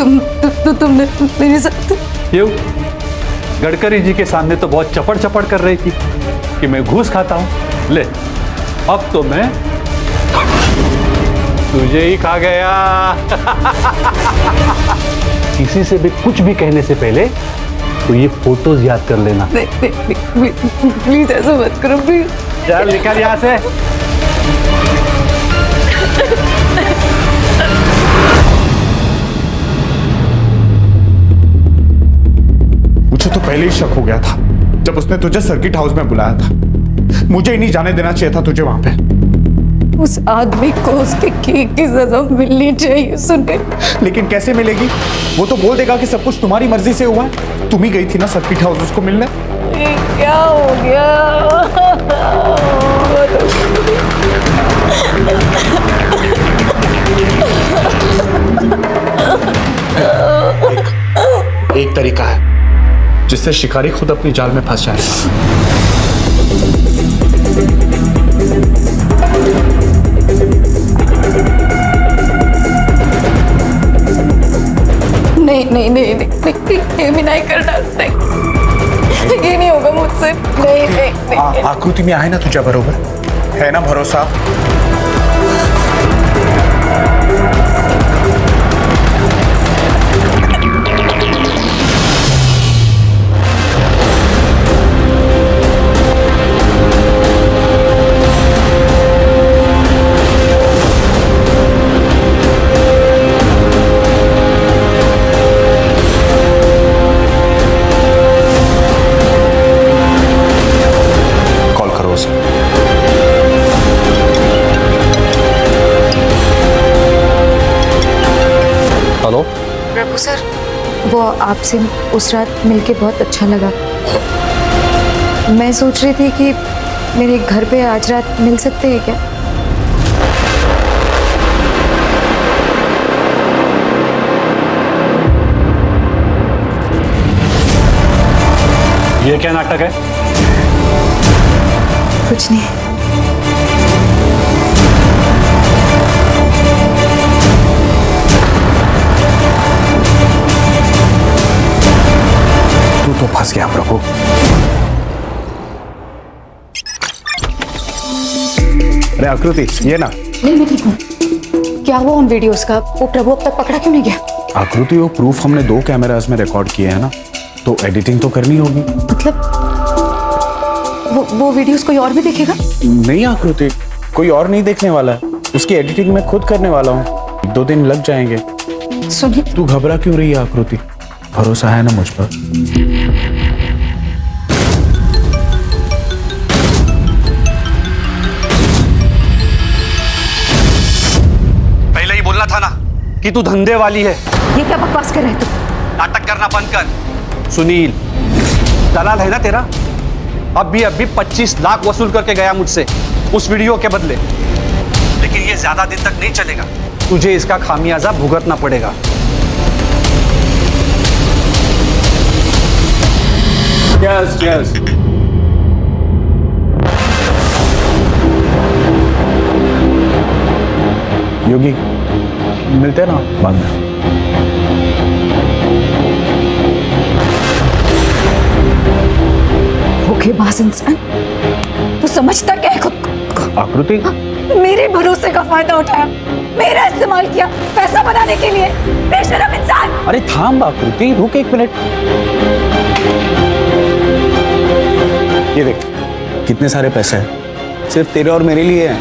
तुमने मेरे साथ क्यों? गडकरी जी के सामने तो बहुत चपड़ चपड़ कर रही थी कि मैं घूस खाता हूं। ले, अब तो मैं तुझे ही खा गया। किसी से भी कुछ भी कहने से पहले तो ये फोटोज याद कर लेना। प्लीज ऐसा मत करो प्लीज। चल निकल यहाँ से। मुझे तो पहले ही शक हो गया था जब उसने तुझे सर्किट हाउस में बुलाया था। मुझे ही नहीं जाने देना चाहिए था तुझे वहां पे। उस आदमी को उसके केक की सजा मिलनी चाहिए सुने। लेकिन कैसे मिलेगी? वो तो बोल देगा कि सब कुछ तुम्हारी मर्जी से हुआ है। तुम ही गई थी ना सर्किट हाउस उसको मिलने। ये क्या हो गया? एक तरीका है जिससे शिकारी खुद अपनी जाल में फंस जाएगा। नहीं, ये भी नहीं करना। नहीं, ये नहीं होगा मुझसे। नहीं। आकृति में आए ना तुझे बरोबर है ना भरोसा? हेलो प्रभु सर, वो आपसे उस रात मिलके बहुत अच्छा लगा। मैं सोच रही थी कि मेरे घर पे आज रात मिल सकते हैं क्या? ये क्या नाटक है? कुछ नहीं। तू तो फंस गया प्रभु। अरे आकृति ये ना। नहीं, मैं ठीक हूँ। क्या हुआ उन वीडियोस का? वो प्रभु अब तक पकड़ा क्यों नहीं गया? आकृति वो प्रूफ हमने 2 कैमरास में रिकॉर्ड किए हैं ना, तो एडिटिंग तो करनी होगी। मतलब वो वीडियोस कोई और भी देखेगा? नहीं आकृति, कोई और नहीं देखने वाला है। उसकी एडिटिंग मैं खुद करने वाला हूँ। 2 दिन लग जाएंगे। सुनिए, तू घबरा क्यों रही है आकृति? भरोसा है ना मुझ पर? पहले ही बोलना था ना कि तू धंधे वाली है। ये क्या बकवास कर रहे हो तुम? नाटक करना बंद कर। सुनील दलाल है ना तेरा? अभी 25 लाख वसूल करके गया मुझसे उस वीडियो के बदले। लेकिन ये ज्यादा दिन तक नहीं चलेगा। तुझे इसका खामियाजा भुगतना पड़ेगा। यस योगी मिलते हैं ना बाद में। धोखेबाज इंसान, तू समझता क्या है खुद को? आकृति मेरे भरोसे का फायदा उठाया, मेरा इस्तेमाल किया पैसा बनाने के लिए। बेशरम इंसान। अरे थाम आकृति, रुक 1 मिनट। ये देख कितने सारे पैसे हैं, सिर्फ तेरे और मेरे लिए हैं।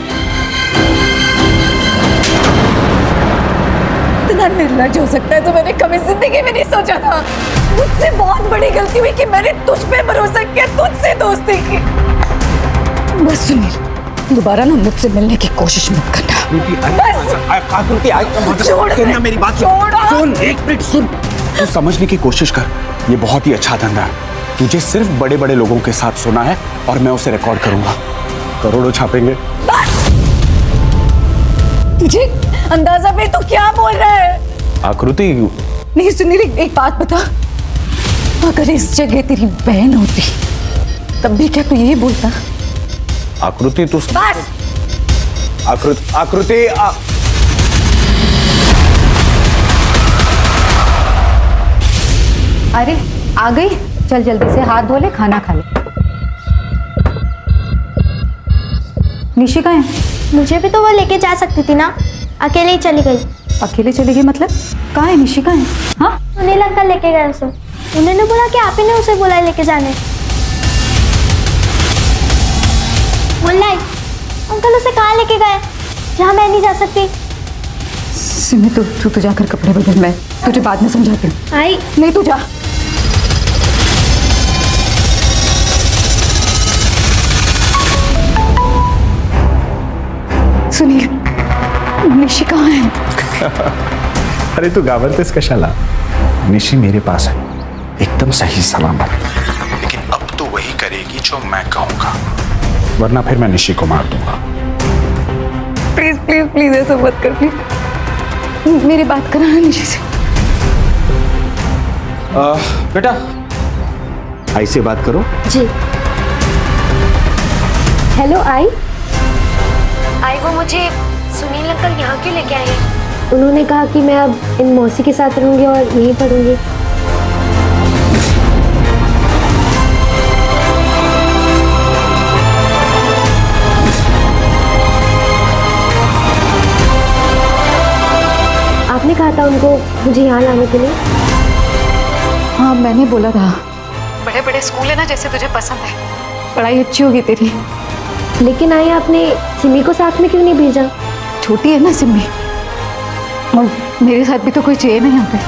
इतना निर्लज्ज हो सकता है तो मैंने कभी जिंदगी में नहीं सोचा था। मुझसे बहुत बड़ी गलती हुई कि मैंने तुझ पे भरोसा किया, तुझसे दोस्ती की। बस सुनील, दोबारा ना मुझसे मिलने की कोशिश मत करना। आकृति मेरी बात सुन। 1 मिनट सुन। तू समझने की कोशिश कर। ये बहुत ही अच्छा धंधा है। तुझे सिर्फ बड़े बड़े लोगों के साथ सुना है और मैं उसे रिकॉर्ड करूंगा। करोड़ों छापेंगे। तुझे अंदाजा भी तो क्या बोल रहा है? आकृति नहीं सुनील, एक बात बता, अगर इस जगह तेरी बहन होती तब भी क्या तू यही बोलता? आकृति तू बस। आकृति अरे आ गई, चल जल्दी से हाथ धो ले, खाना खा ले। निशी कहाँ है? मुझे भी तो वो लेके जा सकती थी ना, अकेले ही चली गई। अकेले चली गई मतलब? कहाँ है निशी, कहाँ है? हाँ सुनील अंकल लेके गए उसे। उन्होंने बोला कि आप ही ने उसे बोला लेके जाने। बोला अंकल उसे कहाँ लेके गए जहाँ मैं नहीं जा सकती। सिमी तू जाकर कपड़े बदल, मैं तुझे बाद में समझाती हूँ। आई नहीं तू जा। सुनील, निशी कहाँ है? अरे तू घाबरतेस कशाला? निशी मेरे पास है, एकदम सही सलामत। लेकिन अब तो वही करेगी जो मैं कहूंगा, वरना फिर मैं निशी को मार दूंगा। प्लीज प्लीज प्लीज ऐसा मत कर, प्लीज मेरी बात कराना निशी से। बेटा आई से बात करो। जी। हेलो आई वो मुझे सुनील अंकल यहाँ क्यों लेके आए हैं? उन्होंने कहा कि मैं अब इन मौसी के साथ रहूंगी और यहीं पढ़ूंगी। आपने कहा था उनको मुझे यहाँ लाने के लिए। हाँ मैंने बोला था, बड़े बड़े स्कूल है ना जैसे तुझे पसंद है, पढ़ाई अच्छी होगी तेरी। लेकिन आई आपने सिमी को साथ में क्यों नहीं भेजा? छोटी है ना सिमी, और मेरे साथ भी तो कोई चाहिए ना यहाँ पे।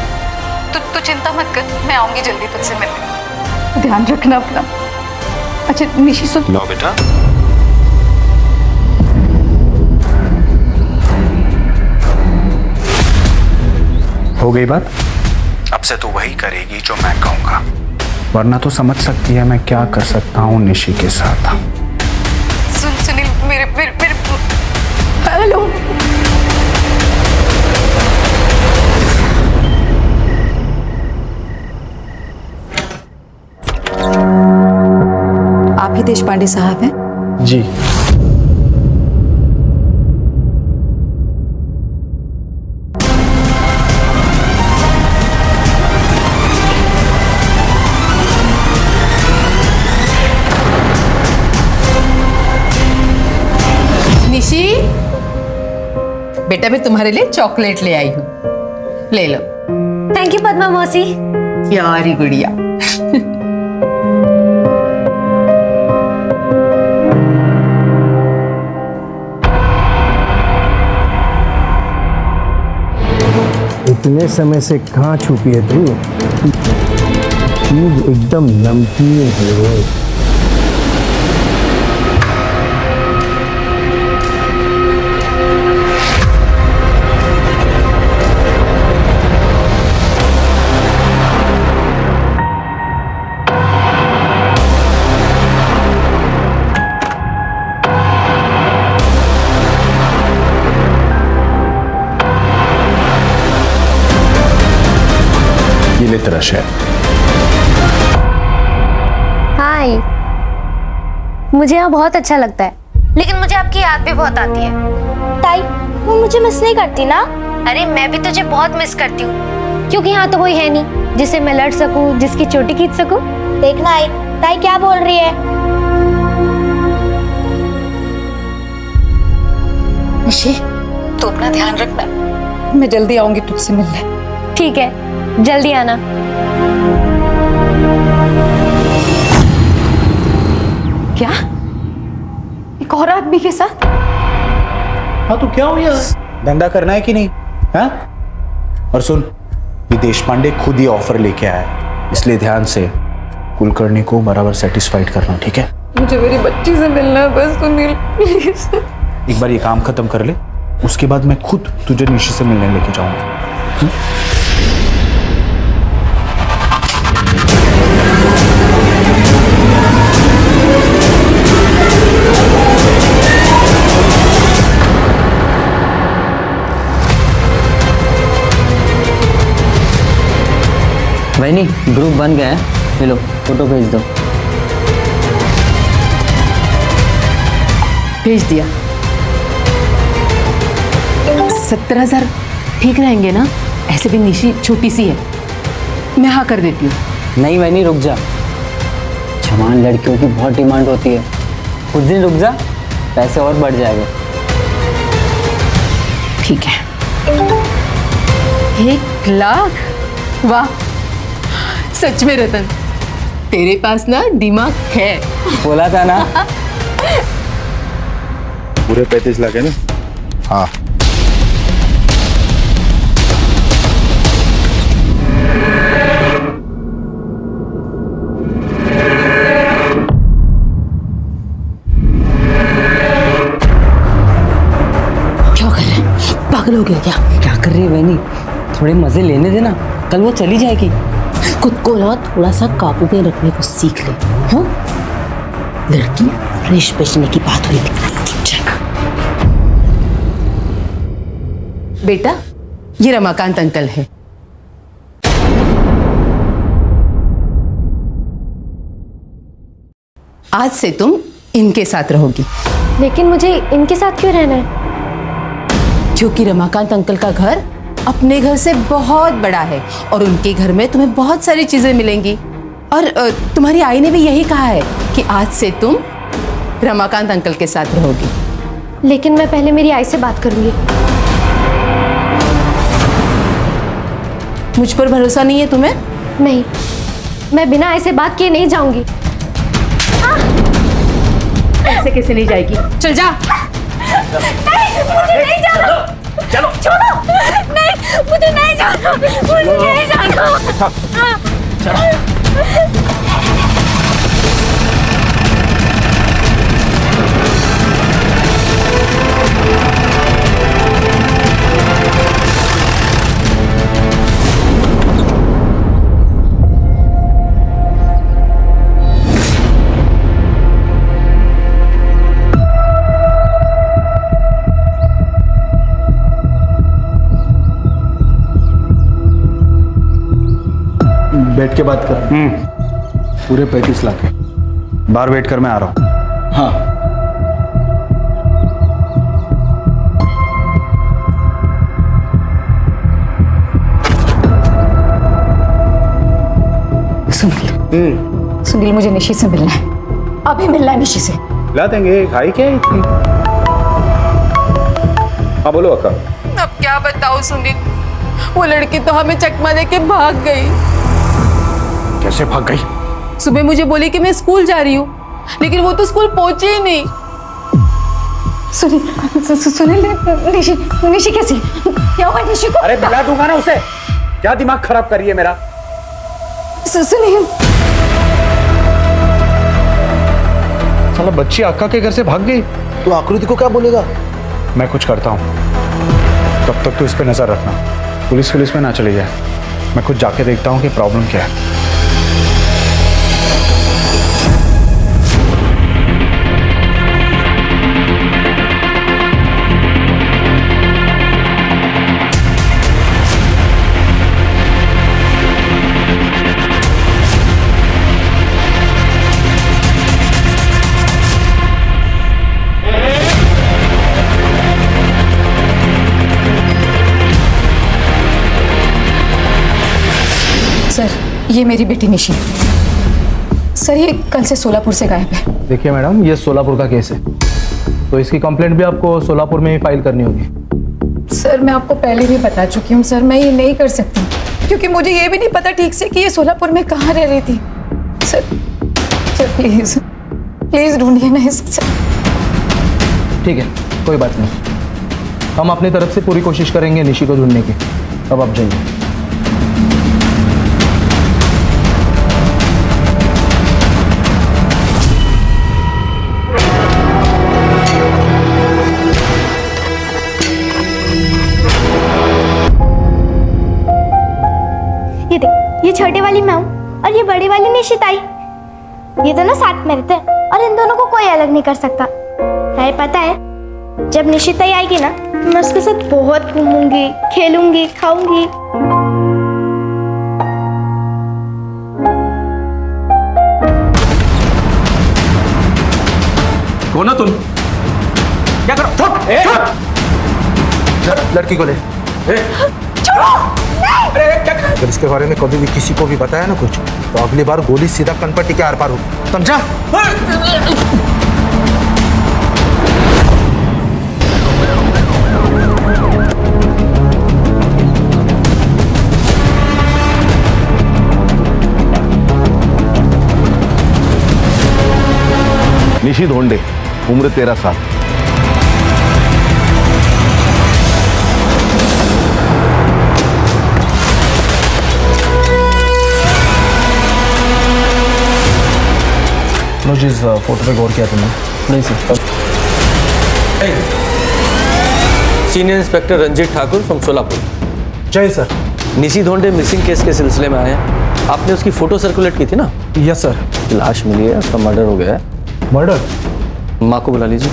तू चिंता मत कर, मैं आऊंगी जल्दी तुझसे मिलने। ध्यान रखना अपना। अच्छा निशी सुन। लो बेटा। हो गई बात? अब से तो वही करेगी जो मैं कहूंगा, वरना तो समझ सकती है मैं क्या कर सकता हूँ निशी के साथ। सुनील मेरे हेलो। आप ही देशपांडे साहब हैं? जी। निशी बेटा, मैं तुम्हारे लिए चॉकलेट ले आई हूँ, ले लो। थैंक यू पद्मा मौसी। प्यारी गुड़िया। इतने समय से कहाँ छुपी है तू? चीज एकदम नमकीन है। ये ले तेरा शहर। हाय, मुझे यहाँ बहुत अच्छा लगता है, लेकिन मुझे आपकी याद भी बहुत आती है। ताई, वो मुझे मिस नहीं करती ना? अरे मैं भी तुझे बहुत मिस करती हूँ, क्योंकि यहाँ तो कोई है नहीं जिससे मैं लड़ सकूँ, जिसकी चोटी खींच सकूँ। देखना आई, ताई क्या बोल रही है। निशी तू अपना ध्यान रखना, मैं जल्दी आऊंगी तुझसे मिलने। ठीक है, जल्दी आना। क्या एक और आदमी के साथ? हाँ तो क्या हो गया? धंधा करना है कि नहीं? हाँ? और सुन, ये देशपांडे खुद ये ऑफर लेके आया है, इसलिए ध्यान से कुलकर्णी को बराबर सेटिस्फाइड करना, ठीक है? मुझे मेरी बच्ची से मिलना है बस सुनील, प्लीज। एक बार ये काम खत्म कर ले, उसके बाद मैं खुद तुझे निशी से मिलने लेके जाऊंगा। वही ग्रुप बन गया है, चलो फोटो भेज दो। भेज दिया। 17,000 ठीक रहेंगे ना? ऐसे भी निशी छोटी सी है, मैं हाँ कर देती हूँ। नहीं वैनी रुक जा, जवान लड़कियों की बहुत डिमांड होती है, कुछ दिन रुक जा, पैसे और बढ़ जाएगा। ठीक है। 1 लाख? वाह, सच में रतन, तेरे पास ना दिमाग है। बोला था ना। पूरे 35 लाख है ना? हाँ। क्या कर रहे हैं? पागल हो गया क्या कर रही है वैनी? थोड़े मजे लेने देना, कल वो चली जाएगी। खुद को ना थोड़ा सा काबू में रखने को सीख ले। हाँ, लड़की फ्रेश बेचने की बात हुई थी। बेटा, ये रमाकांत अंकल है। आज से तुम इनके साथ रहोगी। लेकिन मुझे इनके साथ क्यों रहना है? क्योंकि रमाकांत अंकल का घर अपने घर से बहुत बड़ा है और उनके घर में तुम्हें बहुत सारी चीजें मिलेंगी। और तुम्हारी आई ने भी यही कहा है कि आज से तुम रमाकांत अंकल के साथ रहोगी। लेकिन मैं पहले मेरी आई से बात करूंगी। मुझ पर भरोसा नहीं है तुम्हें? नहीं, मैं बिना आई से बात किए नहीं जाऊंगी। ऐसे कैसे नहीं जाएगी? चल जा। नहीं, मुझे नहीं जाना। चलो छोड़ो। नहीं, मुझे नहीं जाना, मुझे नहीं जाना। बैठ के बात कर। पूरे 35 लाख है। बाहर वेट कर, मैं आ रहा हूँ। हाँ। सुनील, मुझे निशी से मिलना है, अभी मिलना है निशी से। ला देंगे, खाई क्या है इतनी? हाँ बोलो अक्का। अब क्या बताऊं सुनील, वो लड़की तो हमें चकमा देके भाग गई। कैसे भाग गई? सुबह मुझे बोली कि मैं स्कूल जा रही हूँ, लेकिन वो तो स्कूल पहुंची ही नहीं। सुनील, निशी निशी कैसी? क्या हुआ निशी को? अरे मिला दूंगा ना उसे। क्या दिमाग खराब कर रही है मेरा? सुनील, साला बच्ची अक्का के घर से भाग गई। तो आकृति को क्या बोलेगा? मैं कुछ करता हूँ, तब तक तू इस पे नजर रखना। पुलिस में ना चली जाए। मैं खुद जाके देखता हूँ कि प्रॉब्लम क्या है। सर, ये मेरी बेटी निशी है। सर, ये कल से सोलापुर से गायब है। देखिए मैडम, ये सोलापुर का केस है, तो इसकी कंप्लेंट भी आपको सोलापुर में ही फाइल करनी होगी। सर, मैं आपको पहले भी बता चुकी हूँ सर, मैं ये नहीं कर सकती क्योंकि मुझे ये भी नहीं पता ठीक से कि ये सोलापुर में कहाँ रह रही थी। सर प्लीज प्लीज ढूंढिए ना इसे सर। ठीक है, कोई बात नहीं, हम अपनी तरफ से पूरी कोशिश करेंगे निशी को ढूंढने की। अब आप जाइए। ये देख, ये छोटे वाली मैं हूँ और ये बड़ी वाली निशिताई। ये दोनों साथ में रहते हैं और इन दोनों को कोई अलग नहीं कर सकता। है पता है, जब निशिताई आएगी ना, मैं उसके साथ बहुत घूमूंगी, खेलूंगी, खाऊंगी। कौन हो तुम? क्या करो? लड़की को ले। अगर इसके बारे में कभी भी किसी को भी बताया ना कुछ, तो अगली बार गोली सीधा कनपट्टी के आर पार हो, समझा? निशी धोंडे, उम्र 13 साल। मनोज, इस फोटो पे गौर किया तुमने? नहीं sir. Senior inspector Ranjit Thakur from Solapur. जय सर। निशी धोंडे मिसिंग केस के सिलसिले में आए हैं। आपने उसकी फोटो सर्कुलेट की थी ना? Yes sir. लाश मिली है, उसका मर्डर हो गया है। मर्डर? माँ को बुला लीजिए।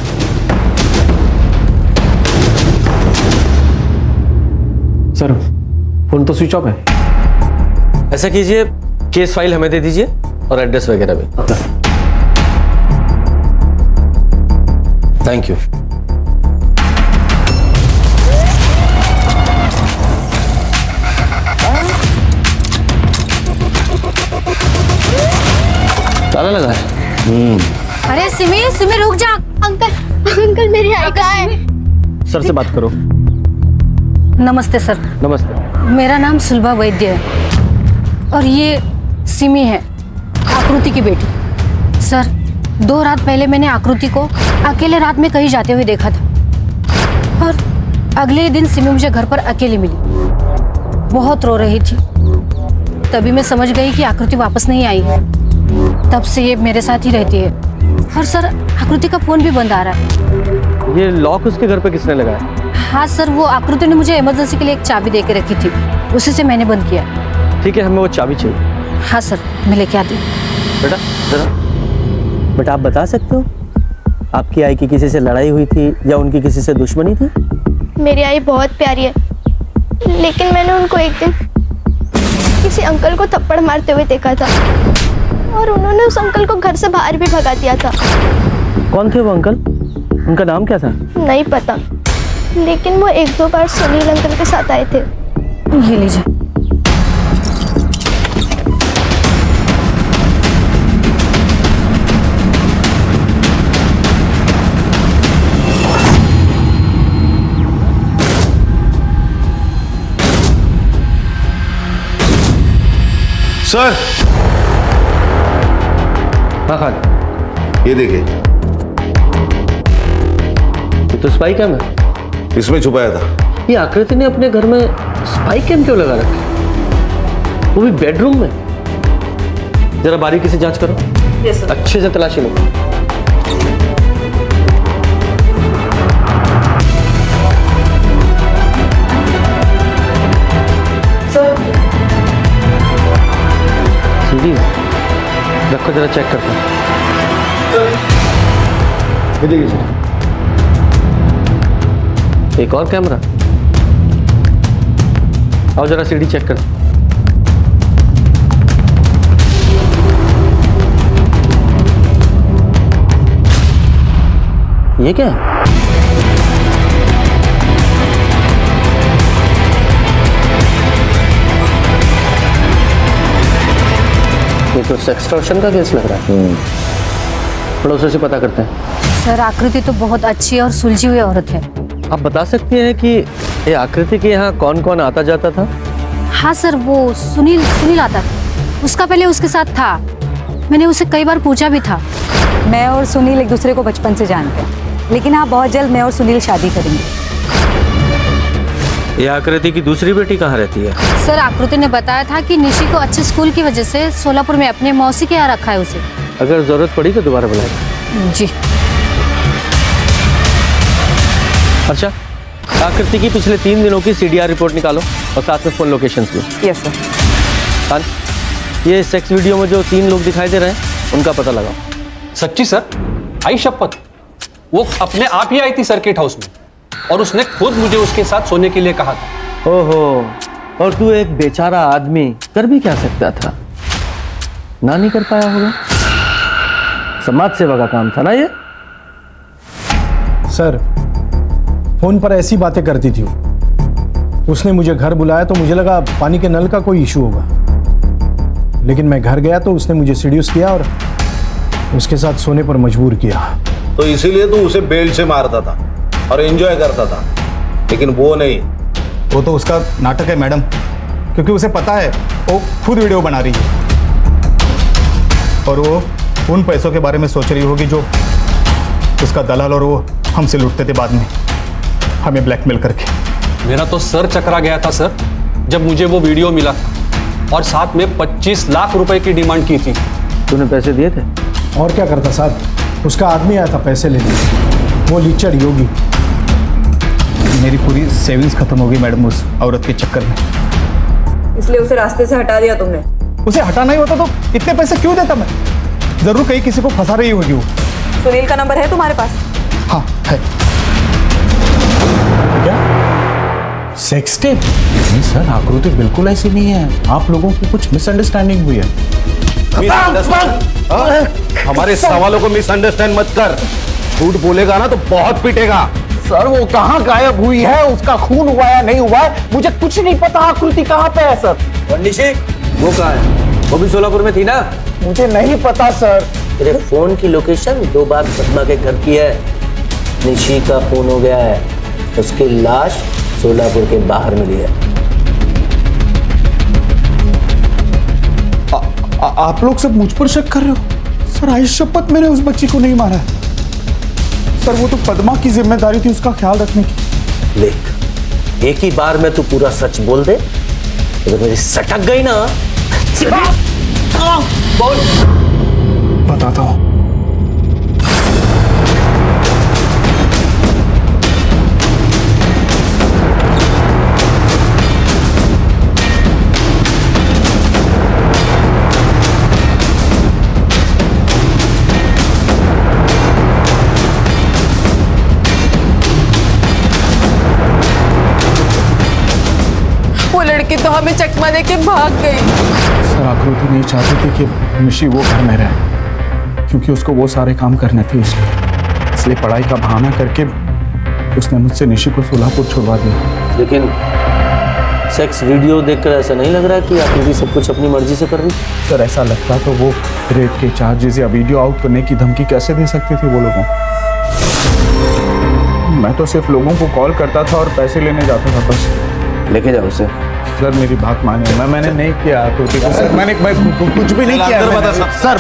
सर फोन तो स्विच ऑफ है। ऐसा कीजिए, केस फाइल हमें दे दीजिए और एड्रेस वगैरह भी। Thank you. ताला लगा है। अरे सिमी सिमी रुक जा। अंकल अंकल मेरी आई कहाँ है? सर से बात करो। नमस्ते सर, नमस्ते। मेरा नाम सुलभा वैद्य है और ये सिमी है, आकृति की बेटी। सर 2 रात पहले मैंने आकृति को अकेले रात में कहीं जाते हुए देखा था और अगले ही दिन सिमी मुझे घर पर अकेली मिली। बहुत रो रही थी। तभी मैं समझ गई कि आकृति वापस नहीं आई है। तब से ये मेरे साथ ही रहती है। और सर आकृति का फोन भी बंद आ रहा है। ये लॉक उसके घर पे किसने लगाया? हाँ सर, वो आकृति ने मुझे इमरजेंसी के लिए एक चाबी दे के रखी थी, उसी से मैंने बंद किया। ठीक है, हमें वो चाबी चाहिए। हाँ सर, मैं लेके आती हूँ। बेटा जरा, बेटा आप बता सकते हो आपकी आई की किसी से लड़ाई हुई थी या उनकी किसी से दुश्मनी थी? मेरी आई बहुत प्यारी है, लेकिन मैंने उनको एक दिन किसी अंकल को थप्पड़ मारते हुए देखा था और उन्होंने उस अंकल को घर से बाहर भी भगा दिया था। कौन थे वो अंकल? उनका नाम क्या था? नहीं पता, लेकिन वो 1-2 बार सुनील अंकल के साथ आए थे। ये लीजिए। सर हाँ खान, ये देखिए, ये तो स्पाई कैम है। इसमें छुपाया था। ये आकृति ने अपने घर में स्पाई कैम क्यों लगा रखा, वो भी बेडरूम में? जरा बारीकी से जांच करो। Yes sir. अच्छे से तलाशी लो। सीढ़ी रखो, जरा चेक करते हैं। ये देखिए सर, एक और कैमरा। आओ जरा सीढ़ी चेक कर। ये क्या है? ये तो सेक्सटॉर्शन का केस लग रहा है। पड़ोसियों से पता करते हैं। सर आकृति तो बहुत अच्छी और सुलझी हुई औरत है। आप बता सकती हैं कि ये आकृति के यहाँ कौन कौन आता जाता था? हाँ सर, वो सुनील आता था। उसका पहले उसके साथ था। मैंने उसे कई बार पूछा भी था। मैं और सुनील एक दूसरे को बचपन से जानते हैं, लेकिन हाँ बहुत जल्द मैं और सुनील शादी करेंगे। ये आकृति की दूसरी बेटी कहाँ रहती है? सर आकृति ने बताया था कि निशी को अच्छे स्कूल की वजह से सोलापुर में अपने मौसी के यहाँ रखा है उसे। अगर जरूरत पड़ी तो दोबारा बुलाएगा। जी। अच्छा, आकृति की पिछले 3 दिनों की CDR रिपोर्ट निकालो और साथ में फोन लोकेशंस भी। Yes sir. खान, ये सेक्स वीडियो में जो 3 लोग दिखाई दे रहे हैं उनका पता लगाओ। सच्ची सर? आई शपथ, वो अपने आप ही आई थी सर्किट हाउस में और उसने खुद मुझे उसके साथ सोने के लिए कहा था। ओहो, और तू एक बेचारा आदमी कर भी क्या सकता था? ना नहीं कर पाया होगा। समाज सेवा का काम था ना ये। सर फोन पर ऐसी बातें करती थी वो। उसने मुझे घर बुलाया तो मुझे लगा पानी के नल का कोई इशू होगा, लेकिन मैं घर गया तो उसने मुझे सीड्यूस किया और उसके साथ सोने पर मजबूर किया। तो इसीलिए तू उसे बेल्ट से मारता था और एंजॉय करता था, लेकिन वो नहीं। वो तो उसका नाटक है मैडम, क्योंकि उसे पता है वो खुद वीडियो बना रही है और वो उन पैसों के बारे में सोच रही होगी जो उसका दलाल और वो हमसे लूटते थे बाद में, हमें ब्लैकमेल करके। मेरा तो सर चकरा गया था सर जब मुझे वो वीडियो मिला था और साथ में 25 लाख रुपए की डिमांड की थी। तूने पैसे दिए थे? और क्या करता साहब, उसका आदमी आया था पैसे लेने, वो लीचड़ योगी। मेरी पूरी सेविंग्स खत्म हो गई मैडम उस औरत के चक्कर में। इसलिए उसे रास्ते से हटा दिया तुमने? उसे हटाना ही होता तो इतने पैसे क्यों देता मैं? जरूर कहीं किसी को फंसा रही होगी वो। सुनील का नंबर है तुम्हारे पास? हाँ है। क्या सेक्स टेप? नहीं सर, आकृति बिल्कुल ऐसी नहीं है, आप लोगों की कुछ मिसअंडरस्टैंडिंग हुई है। हमारे सवालों को मिसअंडरस्टैंड मत कर। झूठ बोलेगा ना तो बहुत पीटेगा। सर वो कहाँ गायब हुई है, उसका खून हुआ या नहीं हुआ है मुझे कुछ नहीं पता। आकृति कहाँ पे है सर? और निशी वो कहाँ है? वो भी सोलापुर में थी ना? मुझे नहीं पता सर। तेरे फोन की लोकेशन 2 बार पद्मा के घर की है। निशी का फोन हो गया है, उसकी लाश सोलापुर के बाहर मिली है। आप लोग सब मुझ पर शक कर रहे हो? सर आई शपथ मैंने उस बच्ची को नहीं मारा है सर। वो तो पद्मा की जिम्मेदारी थी उसका ख्याल रखने की। देख, एक ही बार में तू पूरा सच बोल दे, अगर मेरी सटक गई ना बोल। बताता हूँ। वो लड़की तो हमें चकमा दे के भाग गई। सर आकृति नहीं चाहती थी कि निशी वो घर में रहे, क्योंकि उसको वो सारे काम करने थे। इसलिए पढ़ाई का बहाना करके उसने मुझसे निशी को सोलापुर छुड़वा दिया। लेकिन सेक्स वीडियो देखकर ऐसा नहीं लग रहा कि आकृति सब कुछ अपनी मर्जी से कर रही? सर ऐसा लगता तो वो रेप के चार्जेस या वीडियो आउट करने की धमकी कैसे दे सकती थी वो लोगों? मैं तो सिर्फ लोगों को कॉल करता था और पैसे लेने जाता था बस। लेके जाओ उसे। सर मेरी बात मानिए, मैंने नहीं किया आकृति को सर। मैंने कुछ भी नहीं किया सर।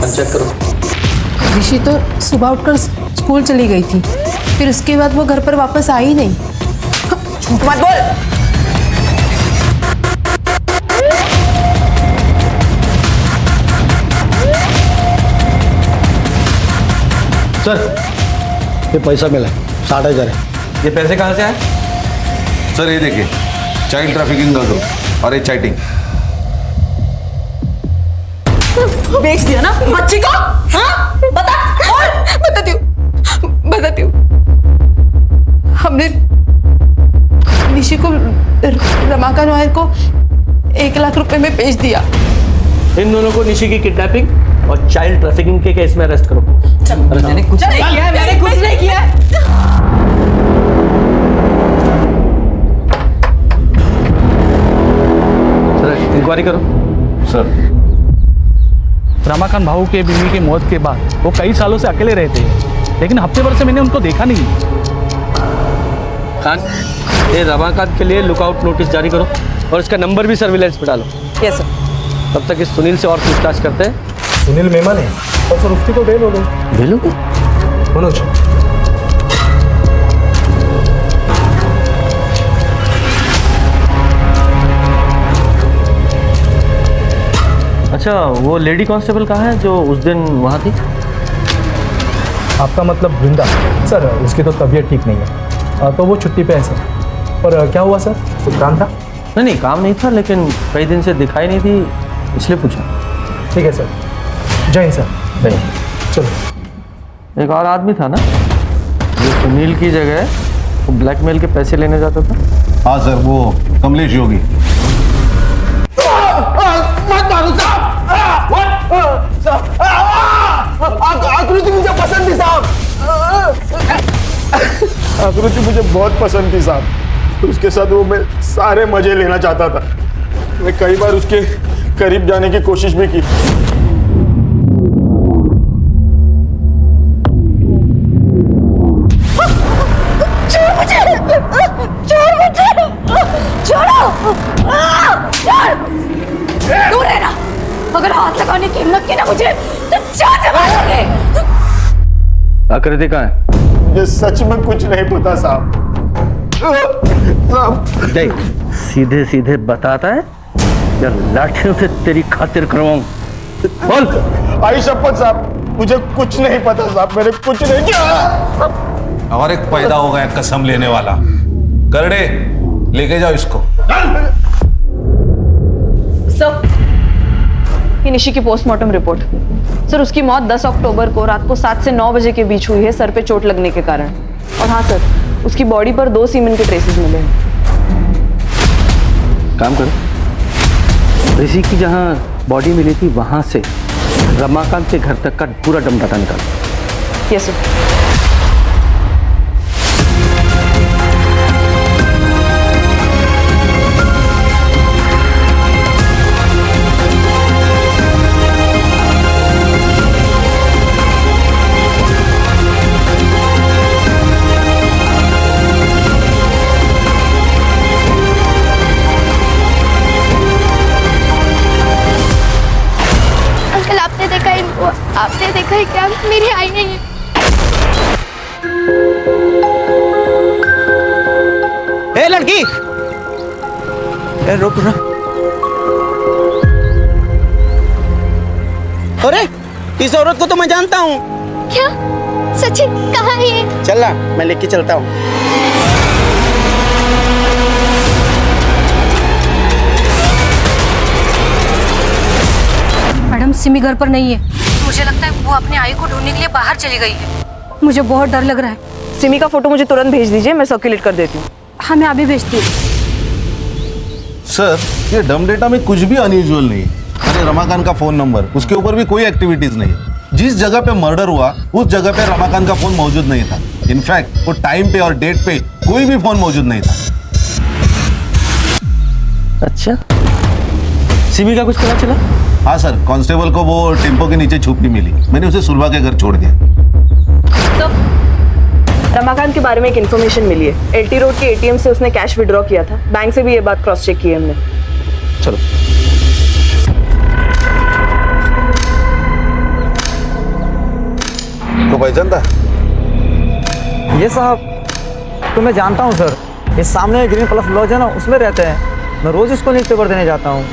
चेक करो। ऋषि तो सुबह उठकर स्कूल चली गई थी, फिर उसके बाद वो घर पर वापस आई ही नहीं। झूठ मत बोल। सर ये पैसा मिला 60,000 है। ये पैसे कहाँ से आए? सर ये देखिए, चाइल्ड ट्रैफिकिंग का ग्रुप और ये चैटिंग। बेच दिया ना बच्ची को? हाँ बता। और बताती हूँ। हमने निशी को रमाकांत नायर को 1 लाख रुपए में बेच दिया। इन दोनों को निशी की किडनैपिंग और चाइल्ड ट्रैफिकिंग के केस में अरेस्ट करो। मैंने कुछ नहीं किया, मैंने कुछ नहीं किया। सर इंक्वायरी करो। सर रमाकांत भाऊ के बीवी की मौत के बाद वो कई सालों से अकेले रहते हैं, लेकिन हफ्ते भर से मैंने उनको देखा नहीं। खान, ये रमाकांत के लिए लुकआउट नोटिस जारी करो और इसका नंबर भी सर्विलांस पे डालो। Yes sir. तब तक इस सुनील से और पूछताछ करते हैं। सुनील मेमन है और सर उसकी तो बेल हो गई। बेल हो गई? मनोज अच्छा, वो लेडी कांस्टेबल कहाँ है जो उस दिन वहाँ थी? आपका मतलब वृंदा? सर उसकी तो तबीयत ठीक नहीं है, तो वो छुट्टी पे है सर। पर क्या हुआ सर, कुछ काम था? नहीं काम नहीं था, लेकिन कई दिन से दिखाई नहीं थी इसलिए पूछा। ठीक है सर, जय हिंद सर। नहीं, चलो। एक और आदमी था ना जो सुनील की जगह वो ब्लैकमेल के पैसे लेने जाता था? हाँ सर, वो कमलेश योगी। आकृति मुझे पसंद थी साहब। आकृति मुझे बहुत पसंद थी साहब, तो उसके साथ वो मैं सारे मजे लेना चाहता था। मैं कई बार उसके करीब जाने की कोशिश भी की। दूर रहना। अगर हाथ लगाने की हिम्मत की ना मुझे तो जान से मार दोगे। आकृति कहाँ है? मुझे सच में कुछ नहीं पता साहब। देख, सीधे सीधे बताता है या लाठियों से तेरी खातिर करवाऊं? बोल। आई शपथ साहब, मुझे कुछ नहीं पता साहब, मैंने कुछ नहीं किया। और एक पैदा हो गया कसम लेने वाला। करड़े लेके जाओ इसको। सर, ये निशी की पोस्टमार्टम रिपोर्ट। सर, उसकी मौत 10 अक्टूबर को रात को 7 से 9 बजे के बीच हुई है, सर पे चोट लगने के कारण। और हाँ सर, उसकी बॉडी पर 2 सीमेन के ट्रेसेस मिले हैं। काम करो, ऋषि की जहाँ बॉडी मिली थी वहां से रमाकांत के घर तक का पूरा डमडाटा निकालो। Yes sir. आपने देखा है क्या? मेरी आई नहीं है। ए लड़की, ए रुक रुक। अरे इस औरत को तो मैं जानता हूँ। क्या? सच्ची? कहाँ है ये? चल ना, मैं लेके चलता हूँ। मैडम, सिमी घर पर नहीं है। मुझे लगता है वो अपने आई को ढूंढने के लिए बाहर चली गई है। मुझे बहुत डर लग रहा है। सिमी का फोटो मुझे तुरंत भेज दीजिए, मैं सर्कुलेट कर देती हूँ। हाँ, मैं अभी भेजती हूँ। सर, ये डम डेटा में कुछ भी अनयूजुअल नहीं है। अरे रमाकांत का फोन नंबर, उसके ऊपर भी कोई एक्टिविटीज नहीं है। जिस जगह पे मर्डर हुआ उस जगह पे रमाकांत का फोन मौजूद नहीं था। इनफैक्ट वो टाइम पे और डेट पे कोई भी फोन मौजूद नहीं था। अच्छा, सिमी का कुछ पता चला? हाँ सर, कांस्टेबल को वो टेम्पो के नीचे छुपी मिली। मैंने उसे सुलभा के घर छोड़ दिया। तो रमाकांत के बारे में एक इन्फॉर्मेशन मिली है। एलटी रोड के एटीएम से उसने कैश विड्रॉ किया था। बैंक से भी ये बात क्रॉस चेक की है हमने। चलो। तो पहचानता? ये साहब तो मैं जानता हूँ सर। ये सामने ग्रीन प्लस लॉज है ना, उसमें रहते हैं। मैं रोज इसको न्यूज़पेपर देने जाता हूँ।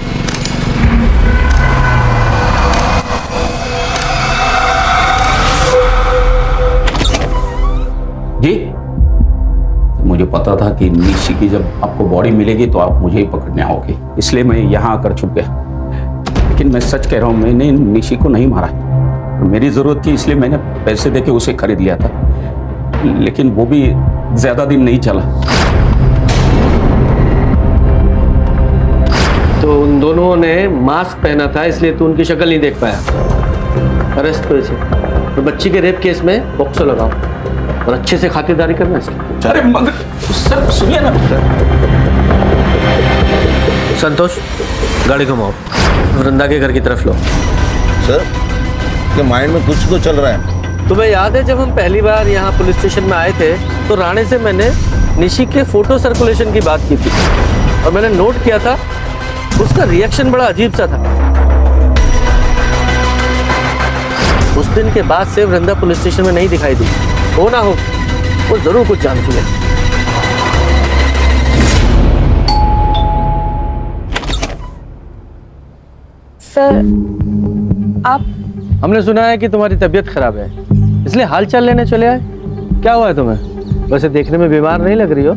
जी, मुझे पता था कि निशी की जब आपको बॉडी मिलेगी तो आप मुझे ही पकड़ने आओगे, इसलिए मैं यहाँ आकर छुप गया। लेकिन मैं सच कह रहा हूँ, मैंने निशी को नहीं मारा। मेरी ज़रूरत थी इसलिए मैंने पैसे देके उसे खरीद लिया था, लेकिन वो भी ज़्यादा दिन नहीं चला। तो उन दोनों ने मास्क पहना था इसलिए तू उनकी शक्ल नहीं देख पाया। अरेस्ट करो इसे। तो बच्ची के रेप केस में बॉक्सो लगाओ और अच्छे से खातिरदारी करना इसकी। अरे मगर सर सुनिए ना। संतोष, गाड़ी घुमाओ, वृंदा के घर की तरफ लो। सर, के माइंड में कुछ तो चल रहा है। तुम्हें याद है जब हम पहली बार यहाँ पुलिस स्टेशन में आए थे तो राणे से मैंने निशी के फोटो सर्कुलेशन की बात की थी और मैंने नोट किया था उसका रिएक्शन बड़ा अजीब सा था। उस दिन के बाद से वृंदा पुलिस स्टेशन में नहीं दिखाई दी। हो ना हो, वो जरूर कुछ जानती है। सर, आप? हमने सुना है कि तुम्हारी तबीयत खराब है, इसलिए हालचाल लेने चले आए। क्या हुआ है तुम्हें? वैसे देखने में बीमार नहीं लग रही हो,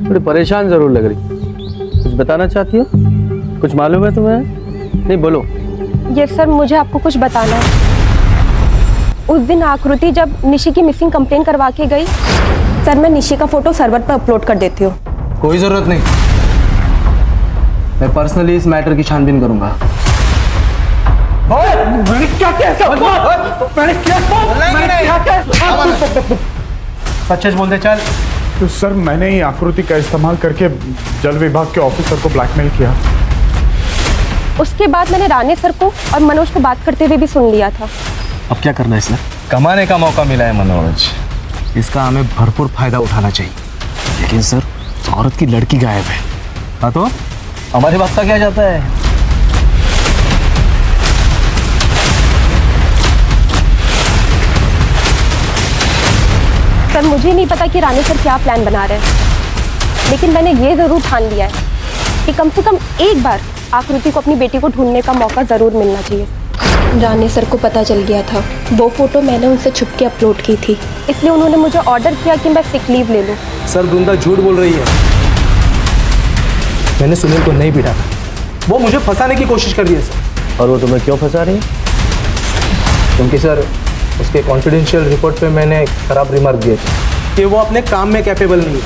थोड़ी परेशान जरूर लग रही। कुछ बताना चाहती हो? कुछ मालूम है तुम्हें? नहीं, बोलो। ये सर, मुझे आपको कुछ बताना है। उस दिन आकृति जब निशी की मिसिंग कंप्लेन करवा के गई, सर मैं निशी का फोटो सर्वर पर अपलोड कर देती हूँ। कोई जरूरत नहीं, मैं पर्सनली इस मैटर की छानबीन करूंगा। सच बोल दे चल। तो सर मैंने ही आकृति का इस्तेमाल करके जल विभाग के ऑफिसर को ब्लैकमेल किया। उसके बाद मैंने राणे सर को और मनोज को बात करते हुए भी सुन लिया था। अब क्या करना है इसने? कमाने का मौका मिला है मनोज, इसका हमें भरपूर फायदा उठाना चाहिए। लेकिन सर औरत की लड़की गायब है। हाँ तो हमारे बात का क्या जाता है? सर मुझे नहीं पता कि राणे सर क्या प्लान बना रहे हैं, लेकिन मैंने ये जरूर ठान लिया है कि कम से कम एक बार आकृति को अपनी बेटी को ढूंढने का मौका जरूर मिलना चाहिए। राणे सर को पता चल गया था वो फोटो मैंने उनसे छुप के अपलोड की थी, इसलिए उन्होंने मुझे ऑर्डर किया कि मैं सिक लीव ले लूं। सर वृंदा झूठ बोल रही है। मैंने सुनील को नहीं पीटा था, वो मुझे फंसाने की कोशिश कर रही है सर। और वो तुम्हें क्यों फंसा रही है? क्योंकि सर उसके कॉन्फिडेंशियल रिपोर्ट पे मैंने खराब रिमार्क दिए थे कि वो अपने काम में कैपेबल नहीं है,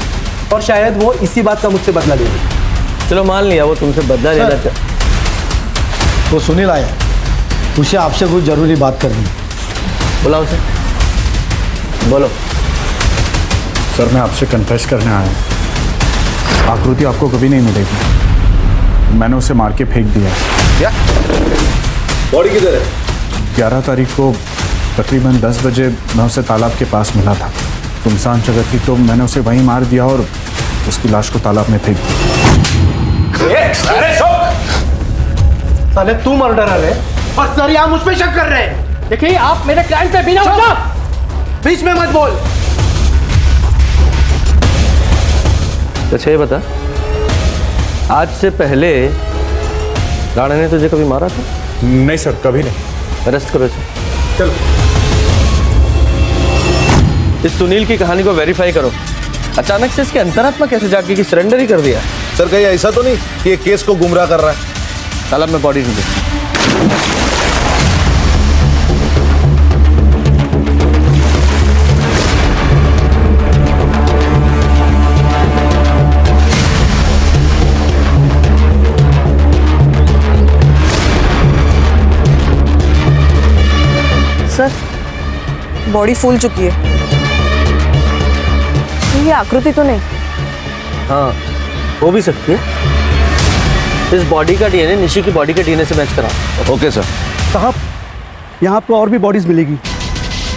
और शायद वो इसी बात का मुझसे बदला ले रही। चलो मान लिया वो तुमसे बदला लेना चाह। तो सुनील आया, उसे आपसे कुछ जरूरी बात करनी है। बुलाओ उसे, बोलो। सर मैं आपसे कन्फेस करने आया हूँ, आकृति आपको कभी नहीं मिलेगी। मैंने उसे मार के फेंक दिया। क्या? बॉडी किधर है? 11 तारीख को तकरीबन 10 बजे मैं उसे तालाब के पास मिला था। सुनसान जगह थी तो मैंने उसे वहीं मार दिया और उसकी लाश को तालाब में फेंक दिया। साले तू मर्डरर है और सर यहाँ मुझ पे शक कर रहे हैं। देखिए आप मेरे क्लाइंट पे बिना वजह बीच में मत बोल। अच्छा ये बता, आज से पहले राणा ने तुझे कभी मारा था? नहीं सर, कभी नहीं। अरेस्ट करो इसे। चलो इस सुनील की कहानी को वेरीफाई करो। अचानक से इसके अंतरात्मा कैसे जाके कि सरेंडर ही कर दिया? सर कहीं ऐसा तो नहीं कि ये केस को गुमराह कर रहा है? तालाब में बॉडी ढूंढे। सर बॉडी फूल चुकी है, ये आकृति तो नहीं? हाँ हो भी सकती है। इस बॉडी का डीएनए निशी की बॉडी के डीएनए से मैच करा। Okay sir. साहब यहाँ आपको और भी बॉडीज मिलेगी।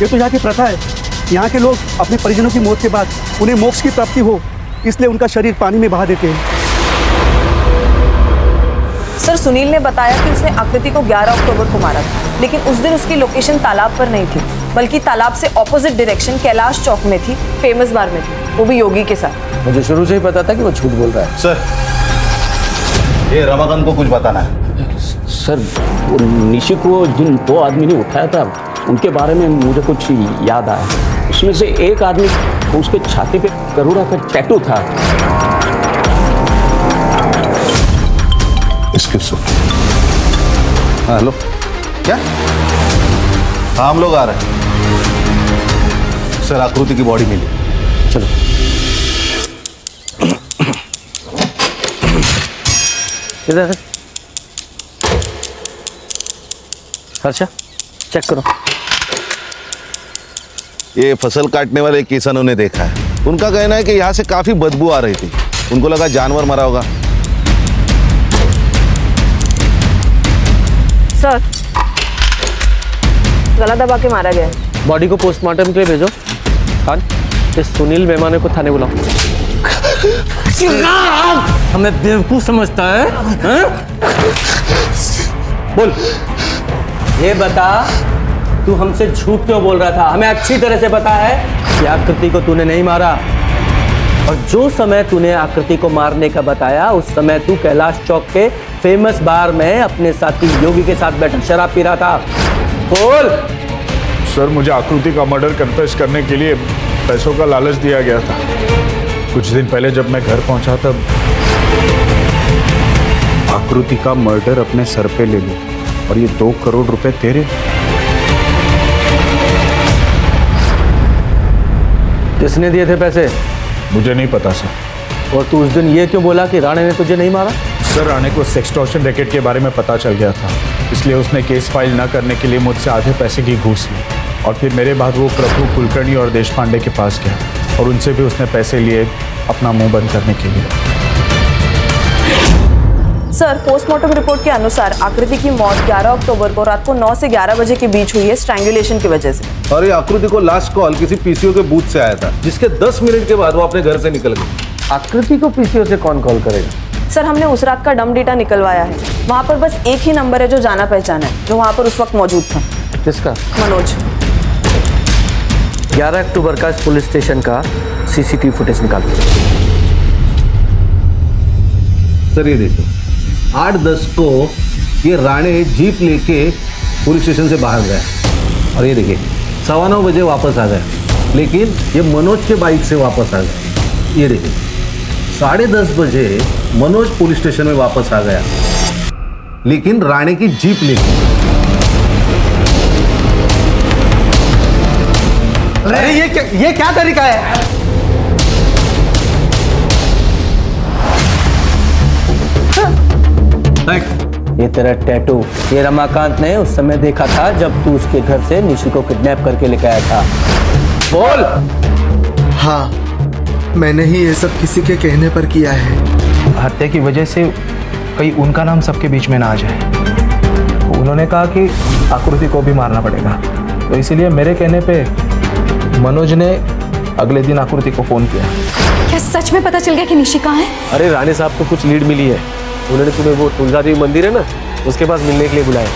ये तो यहाँ की प्रथा है, यहाँ के लोग अपने परिजनों की मौत के बाद उन्हें मोक्ष की प्राप्ति हो, इसलिए उनका शरीर पानी में बहा देते हैं। सर सुनील ने बताया कि उसने आकृति को 11 अक्टूबर को मारा था, लेकिन उस दिन उसकी लोकेशन तालाब पर नहीं थी, बल्कि तालाब से ऑपोजिट डायरेक्शन कैलाश चौक में थी, फेमस बार में थी, वो भी योगी के साथ। मुझे शुरू से ही पता था कि वो झूठ बोल रहा है। सर ये रमाकांत को कुछ बताना है। सर वो निशी को जिन 2 आदमी ने उठाया था उनके बारे में मुझे कुछ याद आया। उसमें से एक आदमी उसके छाती पे करोड़ा का टैटू था। इसके हाँ हेलो, क्या? हाँ हम लोग आ रहे हैं सर। आकृति की बॉडी मिली। चलो इधर है। अच्छा चेक करो। ये फसल काटने वाले किसानों ने देखा है, उनका कहना है कि यहाँ से काफी बदबू आ रही थी, उनको लगा जानवर मरा होगा। सर गला दबा के मारा गया है। बॉडी को पोस्टमार्टम के लिए भेजो। खान इस सुनील मेहमाने को थाने बुलाओ। हमें बेवकूफ समझता है? बोल ये बता, तू हमसे झूठ क्यों बोल रहा था? हमें अच्छी तरह से पता है कि आकृति को तूने नहीं मारा, और जो समय तूने आकृति को मारने का बताया उस समय तू कैलाश चौक के फेमस बार में अपने साथी योगी के साथ बैठा शराब पी रहा था। बोल। सर मुझे आकृति का मर्डर कन्फेस करने के लिए पैसों का लालच दिया गया था। कुछ दिन पहले जब मैं घर पहुंचा तब आकृति का मर्डर अपने सर पे ले ली, और ये 2 करोड़ रुपए तेरे। किसने दिए थे पैसे? मुझे नहीं पता सर। और तू उस दिन ये क्यों बोला कि राणे ने तुझे नहीं मारा? सर राणे को सेक्सटॉर्शन रैकेट के बारे में पता चल गया था, इसलिए उसने केस फाइल न करने के लिए मुझसे आधे पैसे की घूस ली, और फिर मेरे बाद वो प्रभु कुलकर्णी और देशपांडे के पास गया और उनसे भी उसने पैसे लिए अपना मुंह बंद करने के लिए। सर, पोस्टमार्टम रिपोर्ट के अनुसार आकृति की मौत 11 अक्टूबर को रात को 9 से 11 बजे के बीच हुई है, स्ट्रैंगुलेशन की वजह से। और ये आकृति को लास्ट कॉल किसी पीसीओ के बूथ से आया था, जिसके 10 मिनट के बाद वो अपने घर से निकल गई। आकृति को पीसीओ से कौन कॉल करेगा? सर, हमने उस रात का डम डेटा निकलवाया है। वहाँ पर बस एक ही नंबर है जो जाना पहचाना है, जो वहाँ पर उस वक्त मौजूद था। किसका? मनोज। 11 अक्टूबर का इस पुलिस स्टेशन का सीसीटीवी फुटेज निकालो। सर ये देखो, 8:10 को ये राणे जीप लेके पुलिस स्टेशन से बाहर गया और ये देखिए 9:15 बजे वापस आ गया, लेकिन ये मनोज के बाइक से वापस आ गया। ये देखिए 10:30 बजे मनोज पुलिस स्टेशन में वापस आ गया, लेकिन राणे की जीप लेके। अरे ये क्या तरीका है? ये तेरा टैटू, ये रमाकांत ने उस समय देखा था जब तू उसके घर से निशी को किडनैप करके लेके आया था। बोल। हाँ, मैंने ही ये सब किसी के कहने पर किया है। हत्या की वजह से कहीं उनका नाम सबके बीच में ना आ जाए। उन्होंने कहा कि आकृति को भी मारना पड़ेगा, तो इसीलिए मेरे कहने पे मनोज ने अगले दिन आकृति को फोन किया। क्या सच में पता चल गया कि निशी कहाँ है? अरे राणे साहब को कुछ लीड मिली है, उन्होंने तुम्हें वो तुलजा देवी मंदिर है ना, उसके पास मिलने के लिए बुलाया।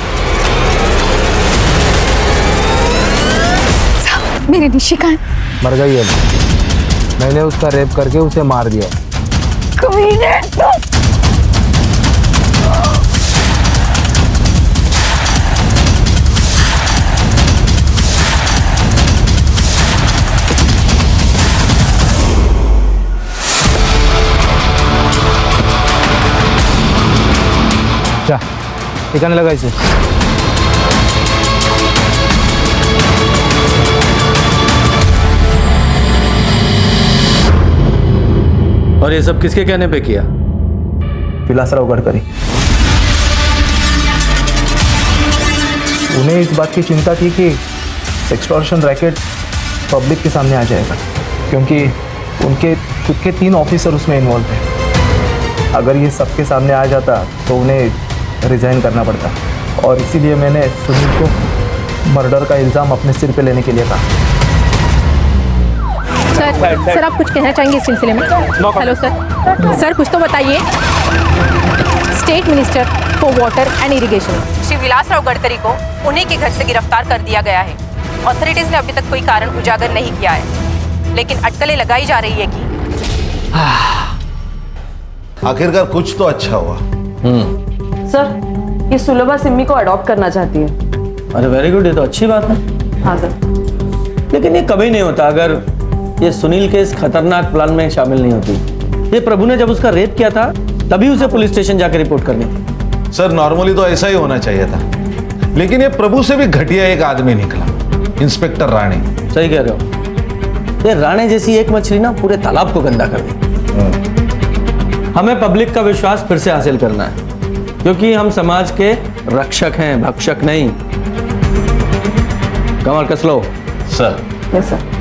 मेरी निशी कहाँ है? मर गई है, मैंने उसका रेप करके उसे मार दिया। कमीने! जा, ठिकाने लगा इसे। और ये सब किसके कहने पे किया? विलासराव गडकरी। उन्हें इस बात की चिंता थी कि सेक्सटॉर्शन रैकेट पब्लिक के सामने आ जाएगा, क्योंकि उनके खुद के 3 ऑफिसर उसमें इन्वॉल्व थे। अगर ये सबके सामने आ जाता तो उन्हें रिजाइन करना पड़ता, और इसीलिए मैंने सुनील को मर्डर का इल्ज़ाम अपने सिर पे लेने के लिए कहा। सर, आप कुछ कहना चाहेंगे इस सिलसिले में? हेलो सर, कुछ तो बताइए। State minister for water and irrigation Shri Vilasrao Gadkari को उन्हीं के घर से गिरफ्तार कर दिया गया है। ऑथोरिटीज ने अभी तक कोई कारण उजागर नहीं किया है, लेकिन अटकलें लगाई जा रही है कि आखिरकार कुछ तो अच्छा हुआ। सर, ये सुलभा सिम्मी को अडॉप्ट करना चाहती है। अरे वेरी गुड, ये तो अच्छी बात है। हाँ सर। लेकिन ये कभी नहीं होता अगर ये सुनील के इस खतरनाक प्लान में शामिल नहीं होती। ये प्रभु ने जब उसका रेप किया था तभी उसे पुलिस स्टेशन जाकर रिपोर्ट करनी थी। सर, नॉर्मली तो ऐसा ही होना चाहिए था, लेकिन ये प्रभु से भी घटिया एक आदमी निकला, इंस्पेक्टर राणे। सही कह रहे हो, ये राणे जैसी एक मछली ना पूरे तालाब को गंदा कर दी। हमें पब्लिक का विश्वास फिर से हासिल करना है, क्योंकि हम समाज के रक्षक हैं, भक्षक नहीं। कमर कस लो। सर। Yes sir.